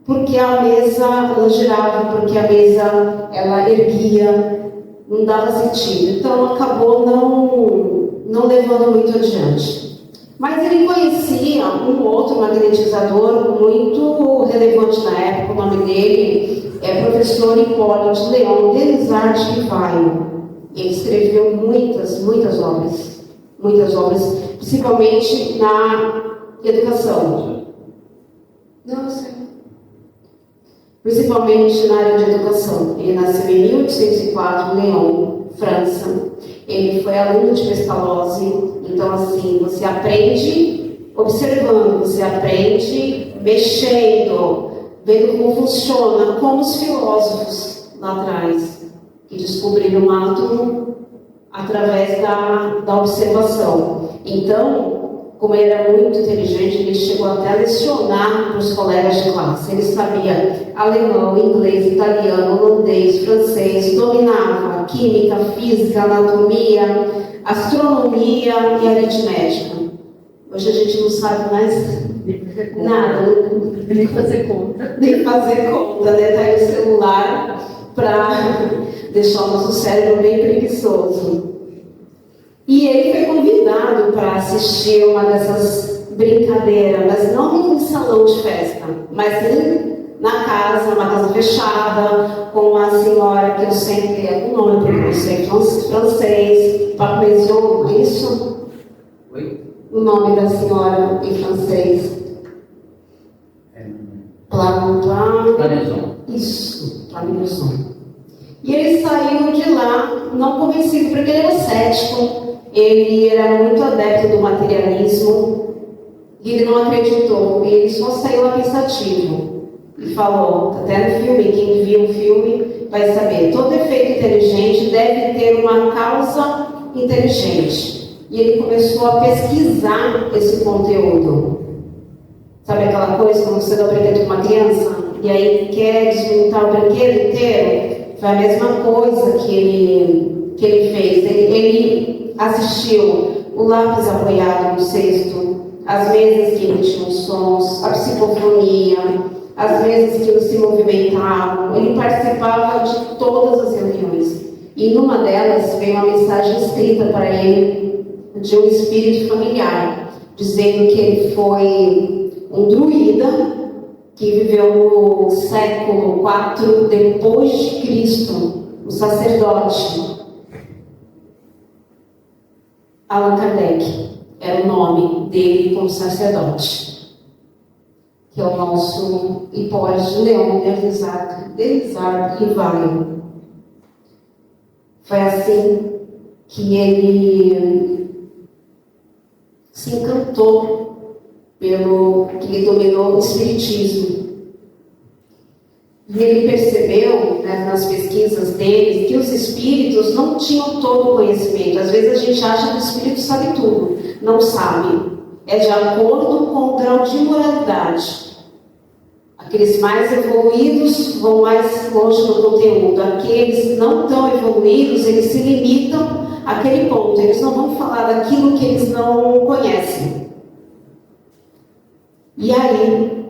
porque a mesa ela girava, porque a mesa ela erguia, não dava sentido. Então acabou não levando muito adiante. Mas ele conhecia um outro magnetizador muito relevante na época, o nome dele é professor Hipólito Leon Delisard Rivaio. Ele escreveu muitas obras, principalmente na educação. Não sei. Principalmente na área de educação. Ele nasceu em 1804 em Lyon, França. Ele foi aluno de Pestalozzi. Então, assim, você aprende observando, você aprende mexendo, vendo como funciona, como os filósofos lá atrás, que descobriram o átomo através da observação. Então, como ele era muito inteligente, ele chegou até a lecionar para os colegas de classe. Ele sabia alemão, inglês, italiano, holandês, francês, dominava química, física, anatomia, astronomia e aritmética. Hoje a gente não sabe mais nada. Nem fazer conta. Nem fazer conta, né? Tá aí o celular para deixar o nosso cérebro bem preguiçoso. E ele foi convidado para assistir uma dessas brincadeiras, mas não em salão de festa, mas na casa, uma casa fechada, com uma senhora que eu sempre é o nome, porque eu sei francês, Parmesan, é isso? Oi? O nome da senhora em francês. Parmesan. Isso, Parmesan. E ele saiu de lá não convencido, porque ele era cético. Ele era muito adepto do materialismo e ele não acreditou. Ele só saiu lá pensativo e falou, até no filme, quem viu o filme vai saber, todo efeito inteligente deve ter uma causa inteligente. E ele começou a pesquisar esse conteúdo. Sabe aquela coisa quando você dá o brinquedo para uma criança e aí quer desmontar o brinquedo inteiro? Foi a mesma coisa que ele fez. Ele assistiu o lápis apoiado no cesto, as mesas que emitiam sons, a psicofonia, as mesas que não se movimentavam. Ele participava de todas as reuniões. E numa delas veio uma mensagem escrita para ele de um espírito familiar, dizendo que ele foi um druida que viveu no século IV depois de Cristo, o sacerdote Allan Kardec, era o nome dele como sacerdote, que é o nosso Hipólito de Leão Delisard Rivaio. Foi assim que ele se encantou pelo que ele dominou o espiritismo. E ele percebeu, né, nas pesquisas dele, que os espíritos não tinham todo o conhecimento. Às vezes a gente acha que o espírito sabe tudo. Não sabe. É de acordo com o grau de moralidade. Aqueles mais evoluídos vão mais longe no conteúdo. Aqueles não tão evoluídos, eles se limitam àquele ponto. Eles não vão falar daquilo que eles não conhecem. E aí,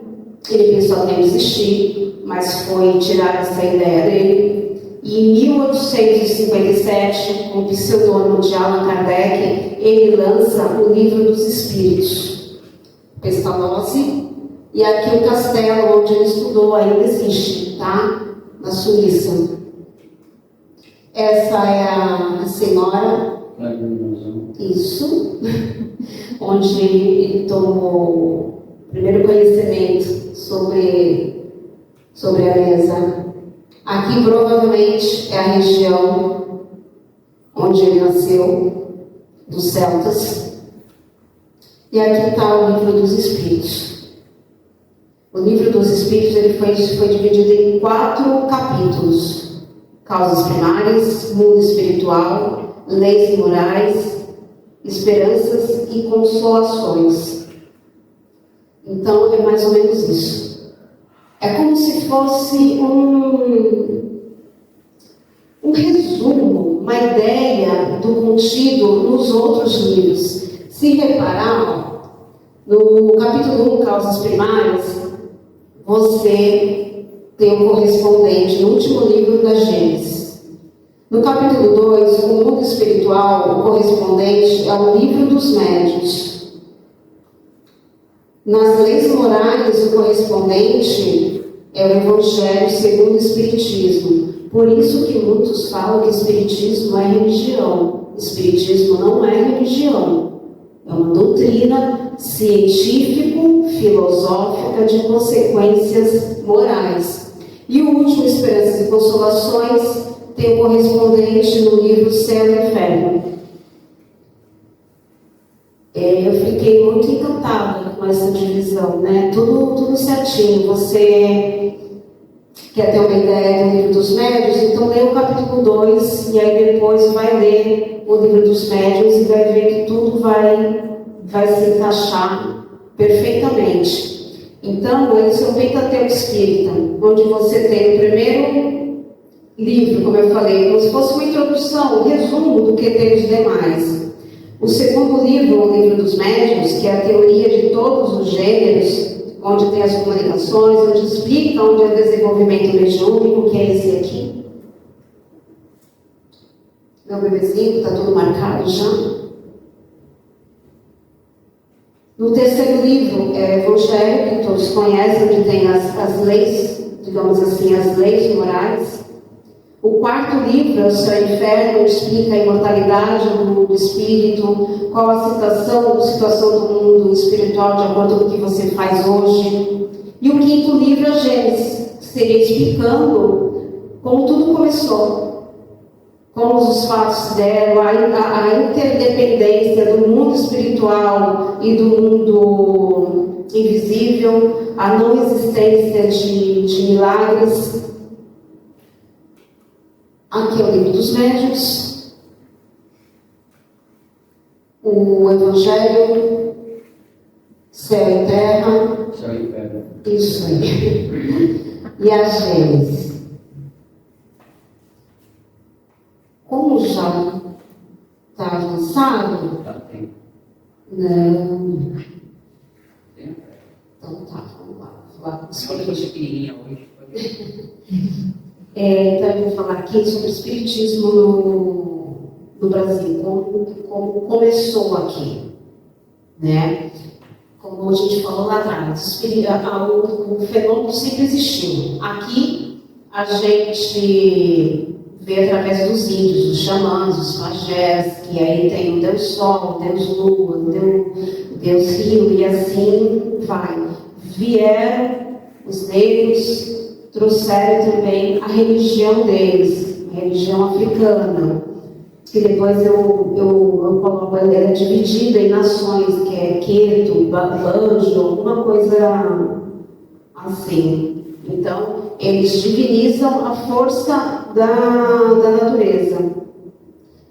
ele pensou em desistir, mas foi tirar essa ideia dele. E em 1857, com o pseudônimo de Allan Kardec, ele lança o Livro dos Espíritos. Pestalozzi. E aqui o castelo onde ele estudou ainda existe, tá? Na Suíça. Essa é a senhora. Isso. Onde ele tomou o primeiro conhecimento sobre a mesa. Aqui provavelmente é a região onde ele nasceu, dos celtas. E aqui está o Livro dos Espíritos. O Livro dos Espíritos ele foi dividido em 4 capítulos: causas primárias, mundo espiritual, leis morais, esperanças e consolações. Então é mais ou menos isso. É como se fosse um resumo, uma ideia do contido nos outros livros. Se reparar, no capítulo 1, causas primárias, você tem o correspondente no último livro da Gênesis. No capítulo 2, o mundo espiritual, o correspondente é o livro dos médiuns. Nas leis morais, o correspondente é o Evangelho segundo o Espiritismo. Por isso que muitos falam que Espiritismo é religião. Espiritismo não é religião. É uma doutrina científico-filosófica de consequências morais. E o último, Esperanças e Consolações, tem o correspondente no livro Céu e Inferno. Eu fiquei muito encantada com essa divisão, né? Tudo certinho. Você quer ter uma ideia do Livro dos Médiuns? Então lê o capítulo 2 e aí depois vai ler o Livro dos Médiuns e vai ver que tudo vai se encaixar perfeitamente. Então, esse é o Pentateuco Espírita, onde você tem o primeiro livro, como eu falei, como se fosse uma introdução, um resumo do que tem os demais. O segundo livro, o Livro dos Médiuns, que é a teoria de todos os gêneros, onde tem as comunicações, onde explica onde é o desenvolvimento mediúnico, que é esse aqui. Meu bebezinho, está tudo marcado já. No terceiro livro, é o Evangelho, que todos conhecem, onde tem as leis, digamos assim, as leis morais. O quarto livro é o Céu e Inferno, onde explica a imortalidade do mundo espírito, qual a situação do mundo espiritual de acordo com o que você faz hoje. E o quinto livro é a Gênesis, que seria explicando como tudo começou. Como os fatos deram, a interdependência do mundo espiritual e do mundo invisível, a não existência de milagres. Aqui é o Livro dos Médiuns, o Evangelho, Céu e Terra, isso aí, e a Gênesis. Como já está avançado? Não. Então tá, vamos lá. Falar com os pequenininha hoje. Então eu vou falar aqui sobre o espiritismo no Brasil, como começou aqui, né? como a gente falou lá atrás, o fenômeno sempre existiu. Aqui a gente vê através dos índios, dos xamãs, dos pajés, que aí tem o Deus Sol, o Deus Lua, o Deus Rio, e assim vai. Vieram os negros, trouxeram também a religião deles, a religião africana, que depois eu coloco ela é dividida em nações, que é Queto, Banjo, alguma coisa assim. Então, eles divinizam a força da natureza.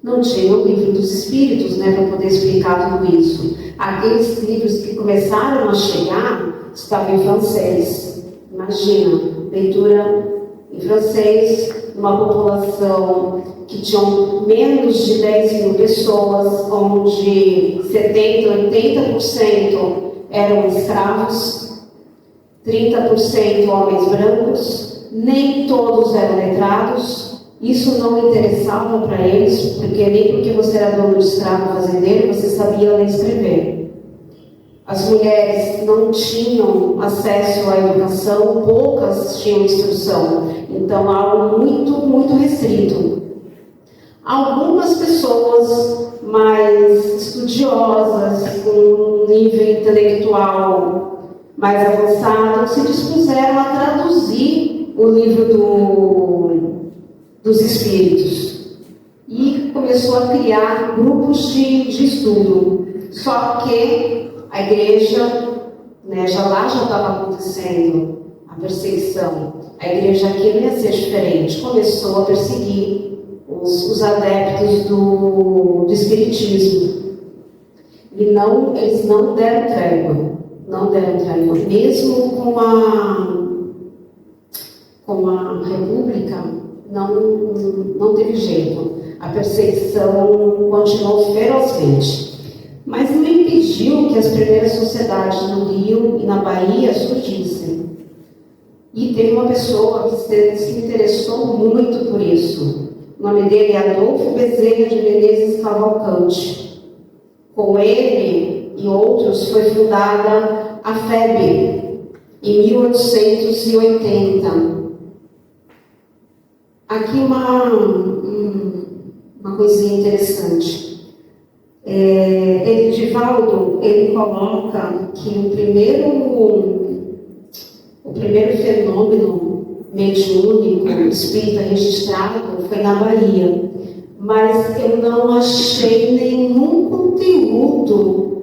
Não tinha o livro dos espíritos, né, para poder explicar tudo isso. Aqueles livros que começaram a chegar estavam em francês. Imagina, leitura em francês, uma população que tinha menos de 10 mil pessoas, onde 70%, 80% eram escravos, 30% homens brancos, nem todos eram letrados. Isso não interessava para eles, porque nem porque você era dono de escravo fazendeiro, você sabia ler e escrever. As mulheres não tinham acesso à educação, poucas tinham instrução, então algo muito, muito restrito. Algumas pessoas mais estudiosas, com um nível intelectual mais avançado, se dispuseram a traduzir o livro dos espíritos e começou a criar grupos de estudo. Só que a igreja, né, já estava acontecendo a perseguição. A igreja aqui não ia ser diferente, começou a perseguir os adeptos do espiritismo. E eles não deram trégua. Não deram trégua. Mesmo com a República, não teve jeito. A perseguição continuou ferozmente. Mas não impediu que as primeiras sociedades no Rio e na Bahia surgissem. E teve uma pessoa que se interessou muito por isso. O nome dele é Adolfo Bezerra de Menezes Cavalcante. Com ele e outros foi fundada a FEB em 1880. Aqui uma coisinha interessante. Edivaldo, ele coloca que o primeiro fenômeno mediúnico, espírita registrado, foi na Bahia. Mas eu não achei nenhum conteúdo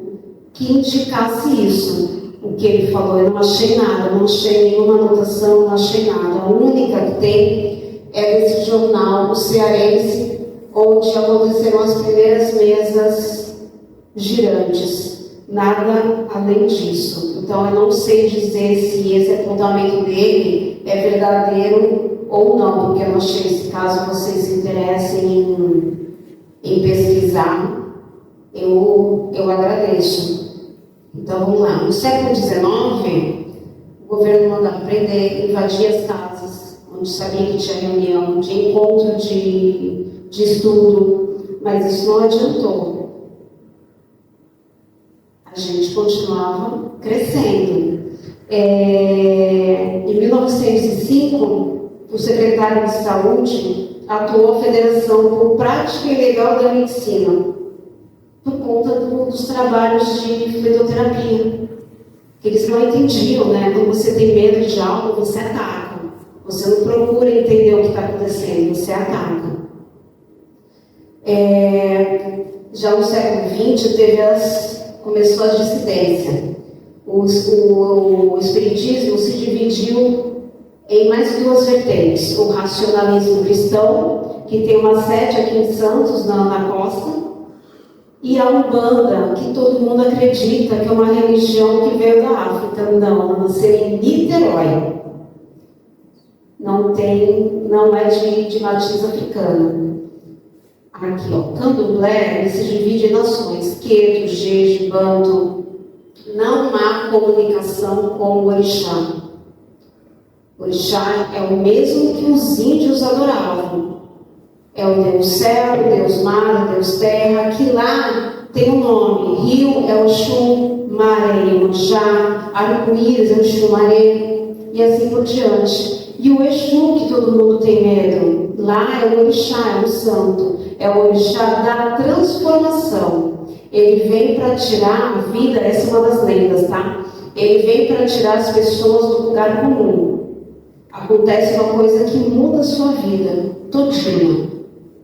que indicasse isso. O que ele falou, eu não achei nada, não achei nenhuma anotação, não achei nada. A única que tem é desse jornal, o Cearense, onde aconteceram as primeiras mesas girantes. Nada além disso. Então, eu não sei dizer se esse apontamento dele é verdadeiro ou não, porque eu não achei, se caso vocês se interessem em pesquisar, eu agradeço. Então, vamos lá. No século XIX, o governo mandava prender, invadir as casas, onde sabia que tinha reunião, de encontro de estudo, mas isso não adiantou. A gente continuava crescendo. Em 1905, o secretário de Saúde atuou a Federação por Prática Ilegal da Medicina, por conta dos trabalhos de fluidoterapia. Eles não entendiam, né? Quando você tem medo de algo, você ataca. Você não procura entender o que está acontecendo, você ataca. Já no século XX começou a dissidência. O espiritismo se dividiu em mais duas vertentes. O racionalismo cristão, que tem uma sede aqui em Santos, na costa, e a Umbanda, que todo mundo acredita que é uma religião que veio da África. Não, ela nasceu em Niterói. Não é de matriz africana. Aqui, ó, Candomblé, ele se divide em nações, Queto, Jeje, Banto. Não há comunicação com o orixá. O orixá é o mesmo que os índios adoravam. É o Deus Céu, o Deus Mar, o Deus Terra, que lá tem um nome. Rio é Oxum, Maré é Iemanjá, Arco-Íris é Oxum Maré, e assim por diante. E o Exu, que todo mundo tem medo, lá é o orixá, é o santo, é o orixá da transformação. Ele vem para tirar a vida, essa é uma das lendas, tá? Ele vem para tirar as pessoas do lugar comum. Acontece uma coisa que muda a sua vida todinha.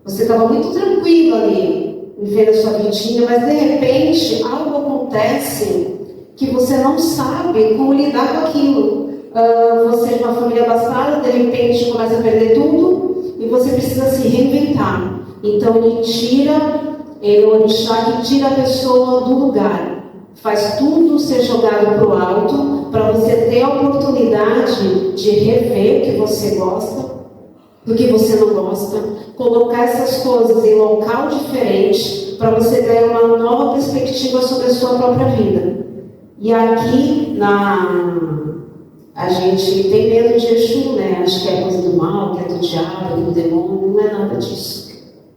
Você estava muito tranquilo ali, vivendo a sua vidinha, mas de repente algo acontece que você não sabe como lidar com aquilo. Você é de uma família abastada, de repente começa a perder tudo e você precisa se reinventar. Então ele é o orixá que tira a pessoa do lugar, faz tudo ser jogado para o alto, para você ter a oportunidade de rever o que você gosta, do que você não gosta, colocar essas coisas em local diferente, para você ganhar uma nova perspectiva sobre a sua própria vida. E aqui a gente tem medo de Exu, né? Acho que é coisa do mal, que é do diabo, do demônio, não é nada disso,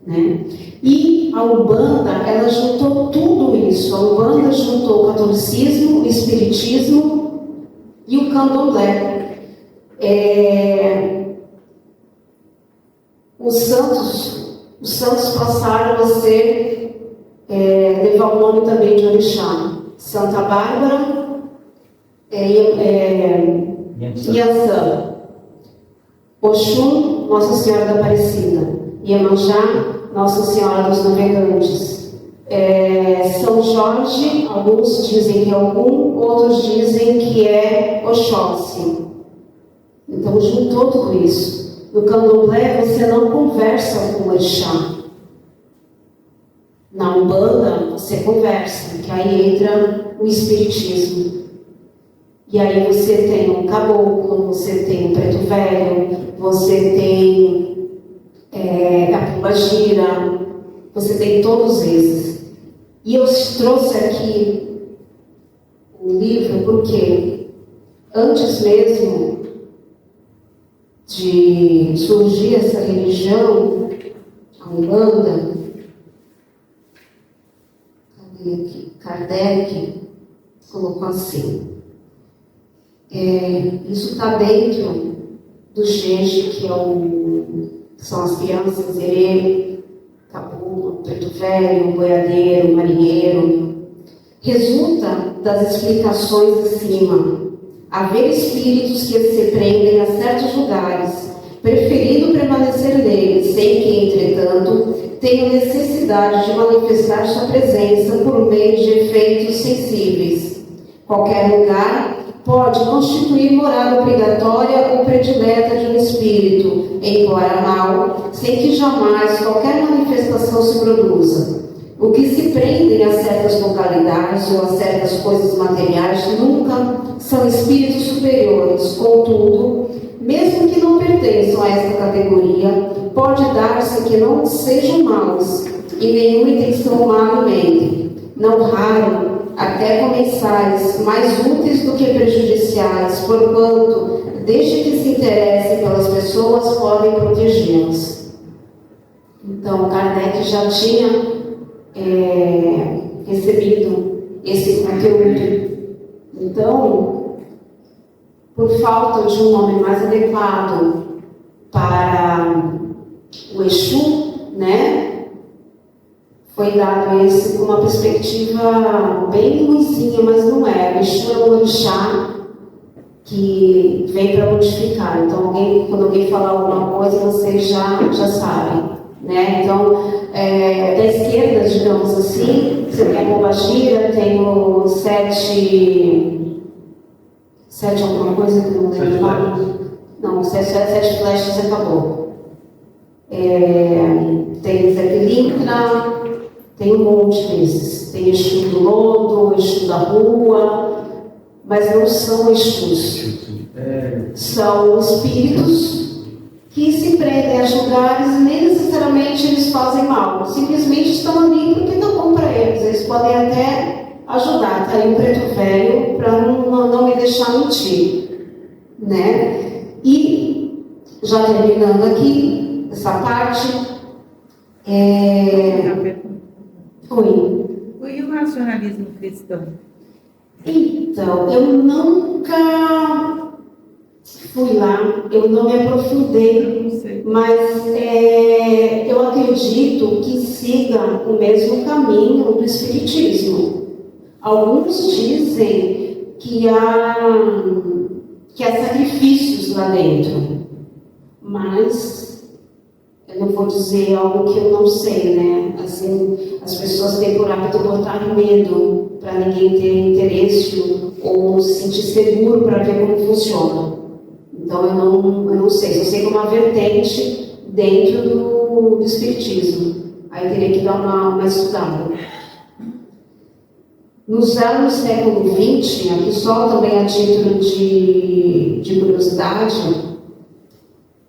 né? E a Umbanda, ela juntou tudo isso. A Umbanda juntou o catolicismo, o espiritismo e o candomblé. Os santos passaram a ser, levar o nome também de orixá. Santa Bárbara, Iansã, Oxum, Nossa Senhora da Aparecida, Iemanjá, Nossa Senhora dos Navegantes, São Jorge, alguns dizem que é Ogum, outros dizem que é Oxóssi. Então juntou tudo isso. No candomblé você não conversa com o orixá. Na Umbanda você conversa, que aí entra o espiritismo. E aí você tem um caboclo, você tem um preto velho, você tem a pombagira, você tem todos esses. E eu trouxe aqui um livro porque antes mesmo de surgir essa religião, a Umbanda, cadê aqui? Kardec colocou assim. Isso está dentro do Jeje, que são as crianças, Erê, Caboclo, Preto Velho, Boiadeiro, Marinheiro. Resulta das explicações acima. Haver espíritos que se prendem a certos lugares, preferindo permanecer neles, sem que, entretanto, tenham necessidade de manifestar sua presença por meio de efeitos sensíveis. Qualquer lugar pode constituir morada obrigatória ou predileta de um espírito, embora mal, sem que jamais qualquer manifestação se produza. O que se prendem a certas localidades ou a certas coisas materiais nunca são espíritos superiores. Contudo, mesmo que não pertençam a esta categoria, pode dar-se que não sejam maus e nenhuma intenção má no meio. Não raro, até comensais, mais úteis do que prejudiciais, porquanto, desde que se interessem pelas pessoas, podem protegê-las. Então, Kardec já tinha recebido esse conteúdo. Então, por falta de um nome mais adequado para o Exu, né? Foi dado esse com uma perspectiva bem ruimzinha, mas não é. O Exu é um orixá que vem para modificar. Então, quando alguém falar alguma coisa, vocês já sabem, né? Então, da esquerda, digamos assim, você tem a pombagira, tem o sete alguma coisa que não lembro. Não, sete flechas acabou. Tem Zé Pilintra. Tem um monte desses. Tem Exu do lodo, Exu da rua, mas não são Exus. São espíritos que se prendem a lugares e nem necessariamente eles fazem mal. Simplesmente estão ali porque tá bom para eles. Eles podem até ajudar. Tá aí um preto velho para não me deixar mentir, né? E, já terminando aqui, essa parte, Oi, nacionalismo cristão? Então, eu nunca fui lá, eu não me aprofundei, Não sei. mas eu acredito que siga o mesmo caminho do Espiritismo. Alguns dizem que há sacrifícios lá dentro, mas eu não vou dizer algo que eu não sei, né? Assim, as pessoas têm por hábito botar medo para ninguém ter interesse ou se sentir seguro para ver como funciona. Então eu não sei, eu sei que é uma vertente dentro do Espiritismo. Aí teria que dar uma estudada. Nos anos século XX, aqui só também a título de curiosidade,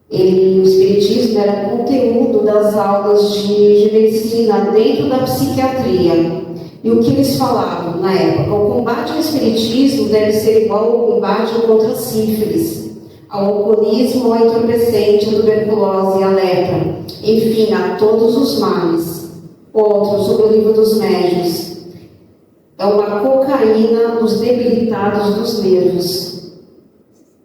o Espiritismo era conteúdo das aulas de medicina dentro da psiquiatria. E o que eles falavam na época? O combate ao Espiritismo deve ser igual ao combate contra a sífilis, ao alcoolismo, ao entorpecente, à tuberculose, à lepra, enfim, a todos os males. Outro, sobre o livro dos médiuns. É uma cocaína dos debilitados dos nervos.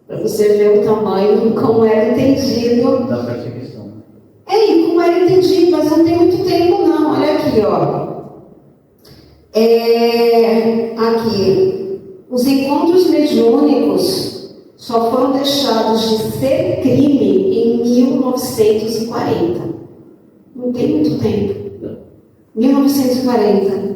Para você ver o tamanho, como era entendido. Da perseguição. E como era entendido, mas não tem muito tempo não. Olha aqui, ó. Aqui. Os encontros mediúnicos só foram deixados de ser crime em 1940. Não tem muito tempo. 1940.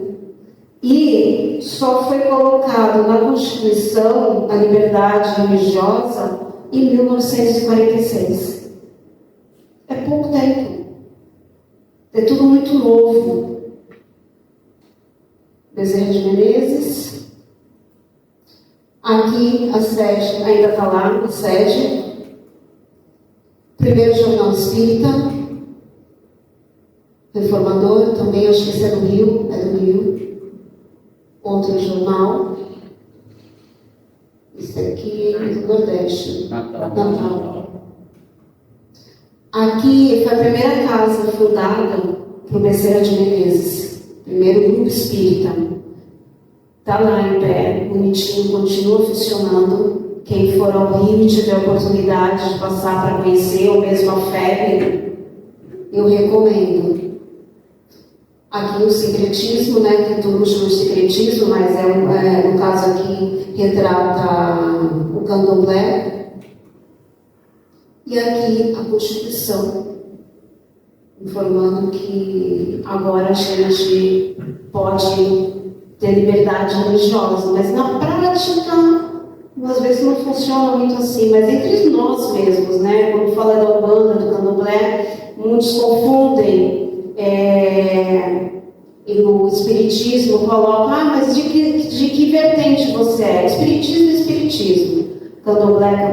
E só foi colocado na Constituição a liberdade religiosa em 1946. É pouco tempo. É tudo muito novo. Bezerra de Menezes. Aqui a sede, ainda está lá, a sede. Primeiro Jornal Espírita. Reformador, também acho que esse é do Rio. Outro jornal. Esse aqui é do Nordeste. Natal. Aqui foi a primeira casa fundada por Bezerra de Menezes. Primeiro grupo espírita. Está lá em pé, bonitinho, continua funcionando. Quem for ao Rio e tiver a oportunidade de passar para conhecer, ou mesmo a febre, eu recomendo. Aqui o secretismo, né, que todo chama de secretismo, mas no caso aqui retrata o candomblé. E aqui a Constituição, informando que agora a gente pode ter liberdade religiosa, mas na prática, às vezes não funciona muito assim, mas entre nós mesmos, né, quando fala da Umbanda, do candomblé, muitos confundem. E no Espiritismo coloca, mas de que vertente você é? Espiritismo. Candomblé,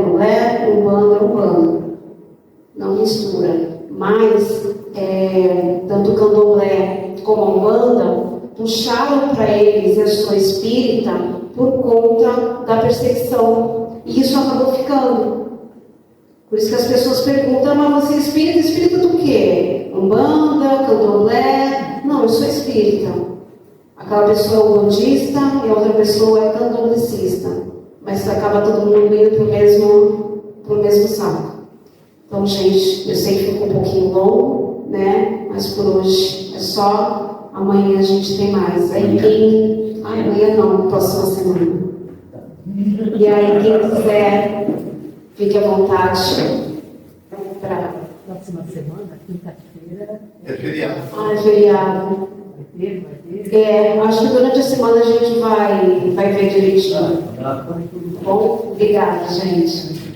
Umbanda. Não mistura. Mas, tanto o Candomblé como a Umbanda puxaram para eles a sua espírita por conta da perseguição. E isso acabou ficando. Por isso que as pessoas perguntam, mas você é espírita? Espírita do quê? Umbanda, Candomblé? Não, eu sou espírita. Aquela pessoa é umbandista e a outra pessoa é candomblessista. Mas acaba todo mundo indo pro mesmo saco. Então, gente, eu sei que ficou um pouquinho longo, né? Mas por hoje é só. Amanhã a gente tem mais. Aí amanhã não, próxima semana. E aí, quem quiser, fique à vontade para. Próxima semana, quinta-feira. É feriado. É feriado. Vai ter. Acho que durante a semana a gente vai ver direitinho. Tá. Bom, obrigada, gente.